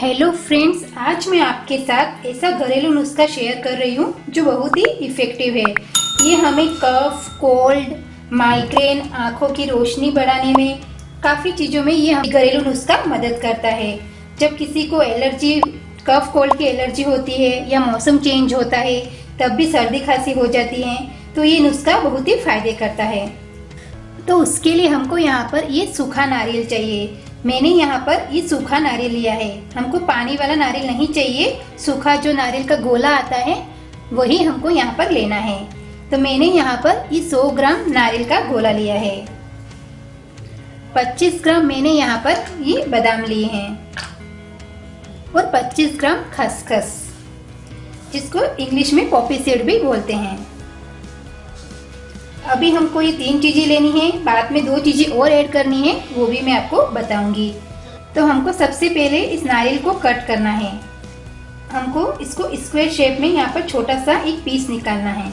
Hello friends, आज मैं आपके साथ ऐसा घरेलू नुस्खा शेयर कर रही हूँ जो बहुत ही इफ़ेक्टिव है। ये हमें कफ, कोल्ड, माइग्रेन, आँखों की रोशनी बढ़ाने में, काफ़ी चीज़ों में ये घरेलू नुस्खा मदद करता है। जब किसी को एलर्जी, कफ कोल्ड की एलर्जी होती है या मौसम चेंज होता है, तब भी सर्दी खांसी हो जाती है, तो ये नुस्खा बहुत ही फायदे करता है। तो उसके लिए हमको यहाँ पर ये सूखा नारियल चाहिए। मैंने यहाँ पर ये सूखा नारियल लिया है। हमको पानी वाला नारियल नहीं चाहिए, सूखा जो नारियल का गोला आता है वही हमको यहाँ पर लेना है। तो मैंने यहाँ पर ये 100 ग्राम नारियल का गोला लिया है। 25 ग्राम मैंने यहाँ पर ये बादाम लिए हैं और 25 ग्राम खसखस, जिसको इंग्लिश में पॉपी सीड भी बोलते हैं। अभी हमको ये 3 चीज़ें लेनी है, बाद में 2 चीज़ें और ऐड करनी है, वो भी मैं आपको बताऊंगी। तो हमको सबसे पहले इस नारियल को कट करना है। हमको इसको स्क्वायर शेप में यहाँ पर छोटा सा एक पीस निकालना है।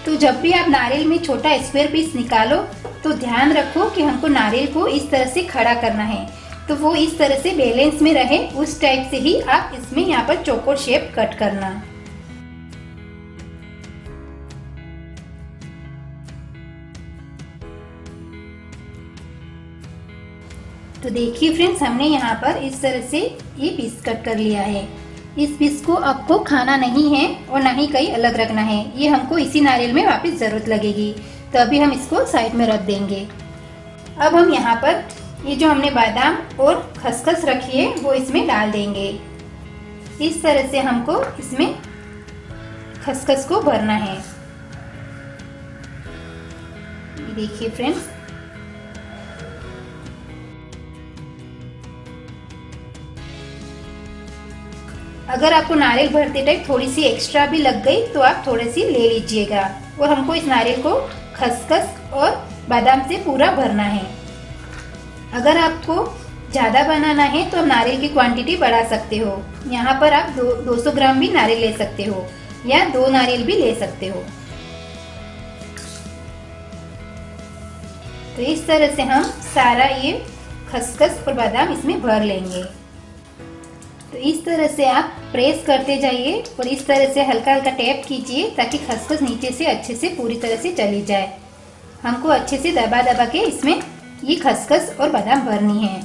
तो जब भी आप नारियल में छोटा स्क्वायर पीस निकालो तो ध्यान रखो कि हमको नारियल को इस तरह से खड़ा करना है, तो वो इस तरह से बैलेंस में रहे, उस टाइप से ही आप इसमें यहाँ पर चौकोर शेप कट करना। तो देखिए फ्रेंड्स, हमने यहाँ पर इस तरह से ये पीस कट कर लिया है। इस पीस को आपको खाना नहीं है और ना ही कहीं अलग रखना है, ये हमको इसी नारियल में वापस ज़रूरत लगेगी। तो अभी हम इसको साइड में रख देंगे। अब हम यहाँ पर ये जो हमने बादाम और खसखस रखी है वो इसमें डाल देंगे। इस तरह से हमको इसमें खसखस को भरना है। ये देखिए फ्रेंड्स, अगर आपको नारियल भरते टाइम थोड़ी सी एक्स्ट्रा भी लग गई तो आप थोड़ी सी ले लीजिएगा। और हमको इस नारियल को खसखस और बादाम से पूरा भरना है। अगर आपको ज़्यादा बनाना है तो आप नारियल की क्वांटिटी बढ़ा सकते हो। यहाँ पर आप 200 ग्राम भी नारियल ले सकते हो या 2 नारियल भी ले सकते हो। तो इस तरह से हम सारा ये खसखस और बादाम इसमें भर लेंगे। तो इस तरह से आप प्रेस करते जाइए और इस तरह से हल्का हल्का टैप कीजिए ताकि खसखस नीचे से अच्छे से पूरी तरह से चली जाए। हमको अच्छे से दबा दबा के इसमें ये खसखस और बादाम भरनी है।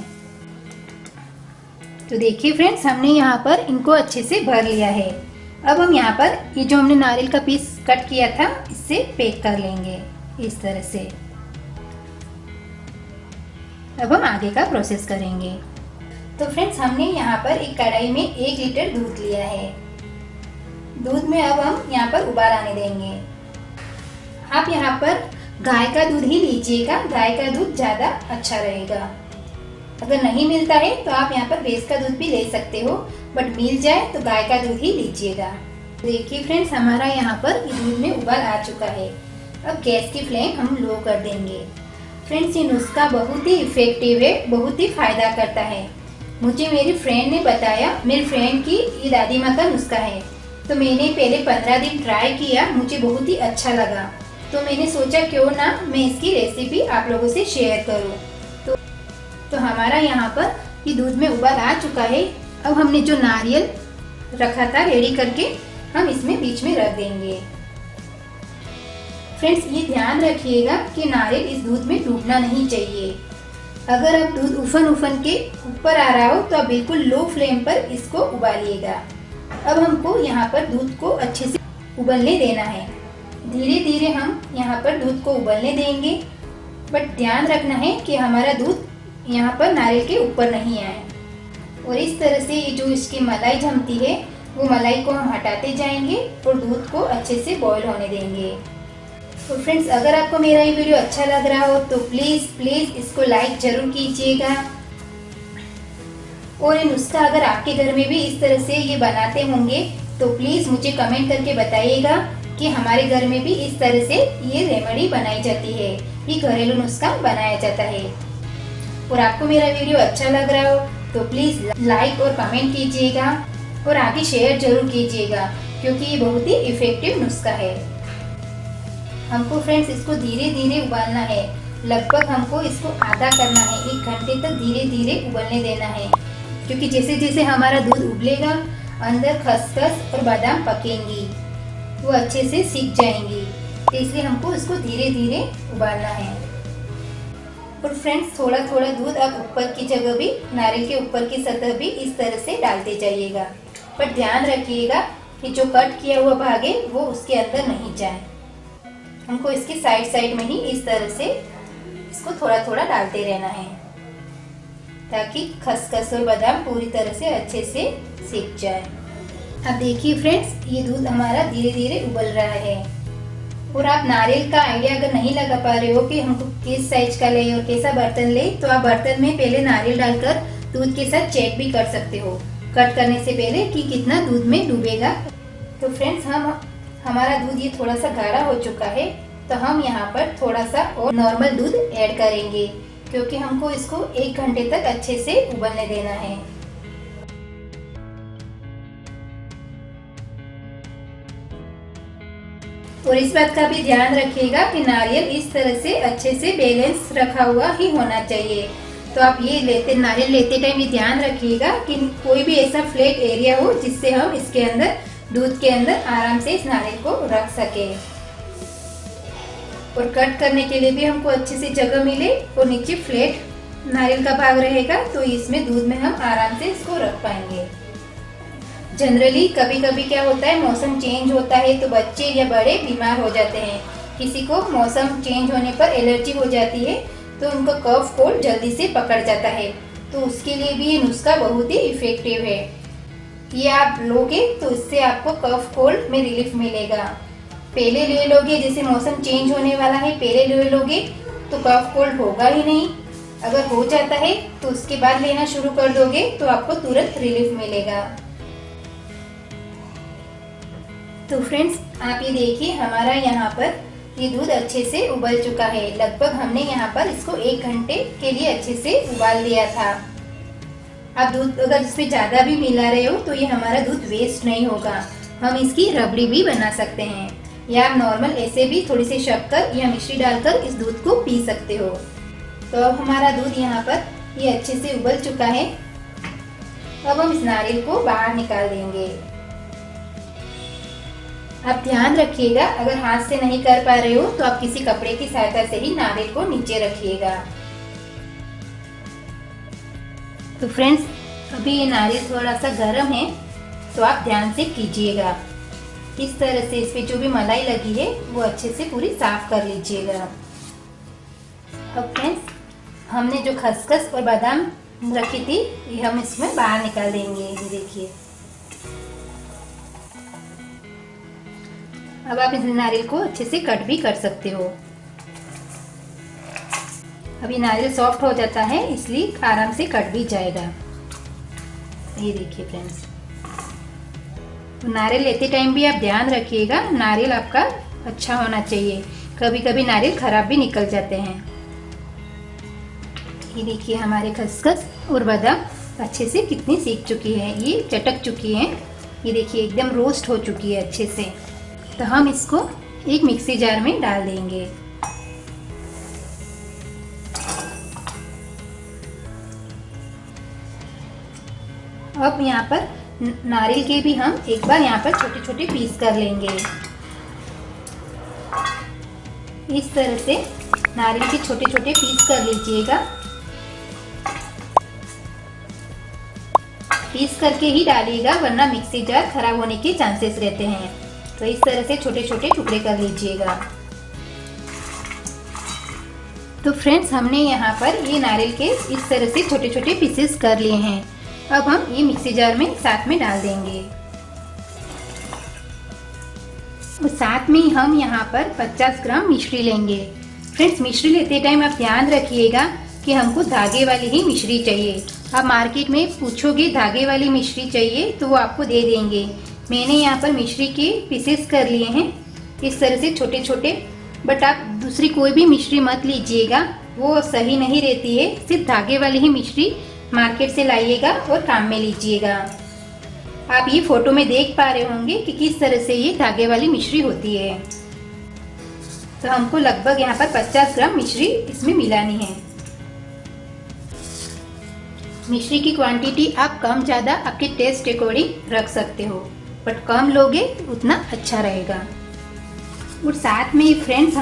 तो देखिए फ्रेंड्स, हमने यहाँ पर इनको अच्छे से भर लिया है। अब हम यहाँ पर ये जो हमने नारियल का पीस कट किया था इससे पैक कर लेंगे इस तरह से। अब हम आगे का प्रोसेस करेंगे। तो फ्रेंड्स, हमने यहाँ पर एक कढ़ाई में 1 लीटर दूध लिया है। दूध में अब हम यहाँ पर उबाल आने देंगे। आप यहाँ पर गाय का दूध ही लीजिएगा, गाय का दूध ज़्यादा अच्छा रहेगा। अगर नहीं मिलता है तो आप यहाँ पर भैंस का दूध भी ले सकते हो, बट मिल जाए तो गाय का दूध ही लीजिएगा। देखिए फ्रेंड्स, हमारा यहाँ पर दूध में उबाल आ चुका है। अब गैस की फ्लेम हम लो कर देंगे। फ्रेंड्स, ये नुस्खा बहुत ही इफेक्टिव है, बहुत ही फायदा करता है। मुझे मेरी फ्रेंड ने बताया, मेरी फ्रेंड की ये दादी माँ का नुस्खा है, तो मैंने पहले 15 दिन ट्राई किया, मुझे बहुत ही अच्छा लगा। तो मैंने सोचा क्यों ना मैं इसकी रेसिपी आप लोगों से शेयर करूँ। तो हमारा यहाँ पर ये दूध में उबाल आ चुका है। अब हमने जो नारियल रखा था रेडी करके, हम इसमें बीच में रख देंगे। फ्रेंड्स, ये ध्यान रखिएगा कि नारियल इस दूध में डूबना नहीं चाहिए। अगर अब दूध उफन के ऊपर आ रहा हो तो आप बिल्कुल लो फ्लेम पर इसको उबालिएगा। अब हमको यहाँ पर दूध को अच्छे से उबलने देना है। धीरे धीरे हम यहाँ पर दूध को उबलने देंगे, बट ध्यान रखना है कि हमारा दूध यहाँ पर नारियल के ऊपर नहीं आए। और इस तरह से ये जो इसकी मलाई जमती है वो मलाई को हम हटाते जाएंगे और दूध को अच्छे से बॉईल होने देंगे। तो फ्रेंड्स, अगर आपको मेरा ये वीडियो अच्छा लग रहा हो तो प्लीज़ इसको लाइक ज़रूर कीजिएगा। और ये नुस्खा अगर आपके घर में भी इस तरह से ये बनाते होंगे तो प्लीज़ मुझे कमेंट करके बताइएगा कि हमारे घर में भी इस तरह से ये रेमेडी बनाई जाती है, ये घरेलू नुस्खा बनाया जाता है। और आपको मेरा वीडियो अच्छा लग रहा हो तो प्लीज़ लाइक और कमेंट कीजिएगा और आगे शेयर ज़रूर कीजिएगा, क्योंकि ये बहुत ही इफ़ेक्टिव नुस्खा है। हमको फ्रेंड्स इसको धीरे धीरे उबालना है। लगभग हमको इसको आधा करना है, 1 घंटे तक धीरे धीरे उबलने देना है। क्योंकि जैसे जैसे हमारा दूध उबलेगा अंदर खसखस और बादाम पकेंगी, वो अच्छे से सीख जाएंगी। तो इसलिए हमको इसको धीरे धीरे उबालना है। और फ्रेंड्स थोड़ा थोड़ा दूध आप ऊपर की जगह भी, नारियल के ऊपर की सतह भी इस तरह से डालते जाइएगा। पर ध्यान रखिएगा कि जो कट किया हुआ भाग है वो उसके अंदर नहीं जाए। हमको इसके साइड साइड में ही इस तरह से इसको थोड़ा थोड़ा डालते रहना है, ताकि खसखस और बादाम पूरी तरह से अच्छे से सीख जाए। अब देखिए फ्रेंड्स, ये दूध हमारा धीरे धीरे उबल रहा है। और आप नारियल का आइडिया अगर नहीं लगा पा रहे हो कि हमको किस साइज का ले और कैसा बर्तन ले, तो आप बर्तन में पहले नारियल डालकर दूध के साथ चेक भी कर सकते हो कट करने से पहले कि कितना दूध में डूबेगा। तो फ्रेंड्स हमारा दूध ये थोड़ा सा गाढ़ा हो चुका है, तो हम यहाँ पर थोड़ा सा और नॉर्मल दूध ऐड करेंगे, क्योंकि हमको इसको 1 घंटे तक अच्छे से उबलने देना है। और इस बात का भी ध्यान रखिएगा कि नारियल इस तरह से अच्छे से बैलेंस रखा हुआ ही होना चाहिए। तो आप ये नारियल लेते टाइम ये ध्यान रखिएगा कि कोई भी ऐसा फ्लैट एरिया हो जिससे हम इसके अंदर दूध के अंदर आराम से इस नारियल को रख सके। और कट करने के लिए भी हमको अच्छे से जगह मिले और नीचे फ्लैट नारियल का भाग रहेगा, तो इसमें दूध में हम आराम से इसको रख पाएंगे। जनरली कभी कभी क्या होता है, मौसम चेंज होता है तो बच्चे या बड़े बीमार हो जाते हैं। किसी को मौसम चेंज होने पर एलर्जी हो जाती है, तो उनको कफ कोल्ड जल्दी से पकड़ जाता है। तो उसके लिए भी ये नुस्खा बहुत ही इफेक्टिव है। ये आप लोगे तो इससे आपको कफ कोल्ड में रिलीफ मिलेगा। पहले ले लोगे, जैसे मौसम चेंज होने वाला है, पहले ले लोगे तो कफ कोल्ड होगा ही नहीं। अगर हो जाता है तो उसके बाद लेना शुरू कर दोगे तो आपको तुरंत रिलीफ मिलेगा। तो फ्रेंड्स आप ये देखिए, हमारा यहाँ पर ये दूध अच्छे से उबल चुका है। लगभग हमने यहाँ पर इसको 1 घंटे के लिए अच्छे से उबाल लिया था। अब दूध अगर इसमें ज़्यादा भी मिला रहे हो तो ये हमारा दूध वेस्ट नहीं होगा। हम इसकी रबड़ी भी बना सकते हैं, या आप नॉर्मल ऐसे भी थोड़ी सी शक्कर या मिश्री डालकर इस दूध को पी सकते हो। तो अब हमारा दूध यहाँ पर ये अच्छे से उबल चुका है। अब हम इस नारियल को बाहर निकाल देंगे। आप ध्यान रखिएगा, अगर हाथ से नहीं कर पा रहे हो तो आप किसी कपड़े की सहायता से ही नारियल को नीचे रखिएगा। तो फ्रेंड्स अभी ये नारियल थोड़ा सा गर्म है, तो आप ध्यान से कीजिएगा। इस तरह से इस पे जो भी मलाई लगी है वो अच्छे से पूरी साफ कर लीजिएगा। अब फ्रेंड्स हमने जो खसखस और बादाम रखी थी ये हम इसमें बाहर निकाल देंगे। ये देखिए, अब आप इस नारियल को अच्छे से कट भी कर सकते हो। अभी नारियल सॉफ्ट हो जाता है इसलिए आराम से कट भी जाएगा। ये देखिए फ्रेंड्स, तो नारियल लेते टाइम भी आप ध्यान रखिएगा, नारियल आपका अच्छा होना चाहिए। कभी कभी नारियल खराब भी निकल जाते हैं। ये देखिए हमारे खसखस और बादाम अच्छे से कितनी सीख चुकी है, ये चटक चुकी है। ये देखिए एकदम रोस्ट हो चुकी है अच्छे से। तो हम इसको एक मिक्सी जार में डाल देंगे। अब यहाँ पर नारियल के भी हम एक बार यहाँ पर छोटे छोटे पीस कर लेंगे। इस तरह से नारियल के छोटे छोटे पीस कर लीजिएगा। पीस करके ही डालिएगा, वरना मिक्सी जार खराब होने के चांसेस रहते हैं। तो इस तरह से छोटे छोटे टुकड़े कर लीजिएगा। तो फ्रेंड्स हमने यहाँ पर ये नारियल के इस तरह से छोटे छोटे पीसेस कर लिए हैं। अब हम ये मिक्सी जार में साथ में डाल देंगे। और साथ में हम यहाँ पर 50 ग्राम मिश्री लेंगे। फ्रेंड्स मिश्री लेते टाइम आप ध्यान रखिएगा कि हमको धागे वाली ही मिश्री चाहिए। आप मार्केट में पूछोगे धागे वाली मिश्री चाहिए तो वो आपको दे देंगे। मैंने यहाँ पर मिश्री के पीसेस कर लिए हैं इस तरह से छोटे छोटे। बट आप दूसरी कोई भी मिश्री मत लीजिएगा, वो सही नहीं रहती है। सिर्फ धागे वाली ही मिश्री मार्केट से लाइएगा और काम में लीजिएगा। आप ये फोटो में देख पा रहे होंगे कि किस तरह से ये धागे वाली मिश्री होती है। तो हमको लगभग यहाँ पर 50 ग्राम मिश्री इसमें मिलानी है। मिश्री की क्वांटिटी आप कम ज़्यादा आपके टेस्ट अकॉर्डिंग रख सकते हो, बट कम लोगे उतना अच्छा रहेगा। और साथ में ही फ्रेंड्स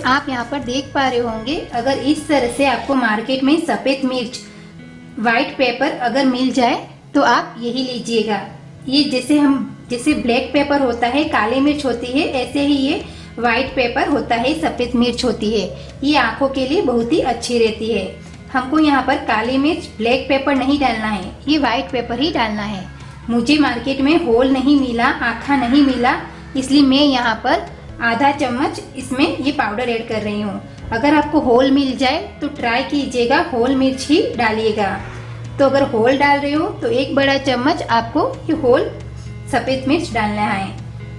आप यहाँ पर देख पा रहे होंगे, अगर इस तरह से आपको मार्केट में सफ़ेद मिर्च वाइट पेपर अगर मिल जाए तो आप यही लीजिएगा। ये जैसे ब्लैक पेपर होता है, काली मिर्च होती है, ऐसे ही ये वाइट पेपर होता है, सफ़ेद मिर्च होती है। ये आँखों के लिए बहुत ही अच्छी रहती है। हमको यहाँ पर काली मिर्च ब्लैक पेपर नहीं डालना है, ये वाइट पेपर ही डालना है। मुझे मार्केट में होल नहीं मिला, आखा नहीं मिला, इसलिए मैं यहाँ पर आधा चम्मच इसमें ये पाउडर ऐड कर रही हूँ। अगर आपको होल मिल जाए तो ट्राई कीजिएगा होल मिर्च ही डालिएगा। तो अगर होल डाल रहे हो तो 1 बड़ा चम्मच आपको ये होल सफ़ेद मिर्च डालना है।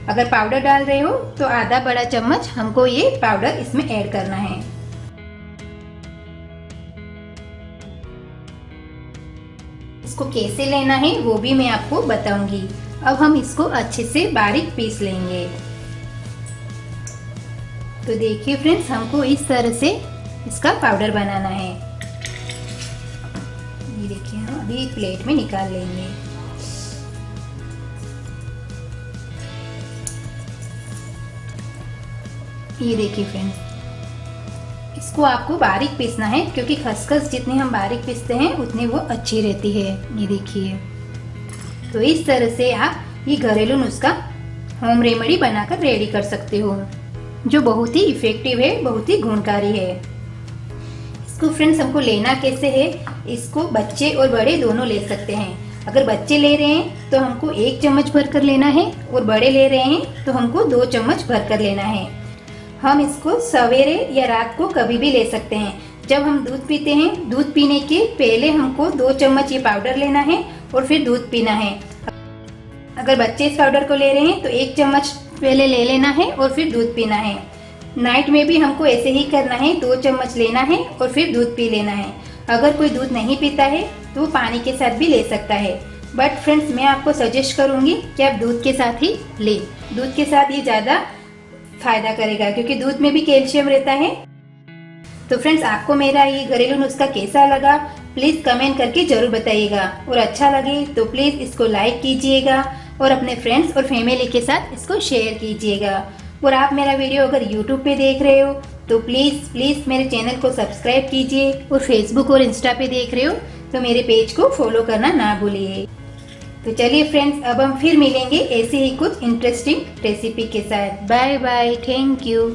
अगर पाउडर डाल रहे हो तो आधा बड़ा चम्मच हमको ये पाउडर इसमें ऐड करना है। इसको कैसे लेना है वो भी मैं आपको बताऊंगी। अब हम इसको अच्छे से बारीक पीस लेंगे। तो देखिए फ्रेंड्स, हमको इस तरह से इसका पाउडर बनाना है। ये देखिए, हम अभी एक प्लेट में निकाल लेंगे। ये देखिए फ्रेंड्स, इसको आपको बारीक पीसना है, क्योंकि खसखस जितनी हम बारीक पीसते हैं उतनी वो अच्छी रहती है। ये देखिए, तो इस तरह से आप ये घरेलू नुस्खा होम रेमेडी बनाकर रेडी कर सकते हो, जो बहुत ही इफेक्टिव है, बहुत ही गुणकारी है। इसको फ्रेंड्स हमको लेना कैसे है, इसको बच्चे और बड़े दोनों ले सकते हैं। अगर बच्चे ले रहे हैं तो हमको 1 चम्मच भर कर लेना है, और बड़े ले रहे हैं तो हमको 2 चम्मच भर कर लेना है। हम इसको सवेरे या रात को कभी भी ले सकते हैं। जब हम दूध पीते हैं, दूध पीने के पहले हमको 2 चम्मच ये पाउडर लेना है और फिर दूध पीना है। अगर बच्चे इस पाउडर को ले रहे हैं तो 1 चम्मच पहले ले लेना है और फिर दूध पीना है। नाइट में भी हमको ऐसे ही करना है, 2 चम्मच लेना है और फिर दूध पी लेना है। अगर कोई दूध नहीं पीता है तो पानी के साथ भी ले सकता है, बट फ्रेंड्स मैं आपको सजेस्ट करूंगी कि आप दूध के साथ ही लें। दूध के साथ ये ज़्यादा फायदा करेगा, क्योंकि दूध में भी कैल्शियम रहता है। तो फ्रेंड्स, आपको मेरा ये घरेलू नुस्खा कैसा लगा प्लीज़ कमेंट करके ज़रूर बताइएगा, और अच्छा लगे तो प्लीज़ इसको लाइक कीजिएगा और अपने फ्रेंड्स और फैमिली के साथ इसको शेयर कीजिएगा। और आप मेरा वीडियो अगर YouTube पे देख रहे हो तो प्लीज़ मेरे चैनल को सब्सक्राइब कीजिए, और फेसबुक और इंस्टा पे देख रहे हो तो मेरे पेज को फॉलो करना ना भूलिए। तो चलिए फ्रेंड्स, अब हम फिर मिलेंगे ऐसे ही कुछ इंटरेस्टिंग रेसिपी के साथ। Bye bye, thank you.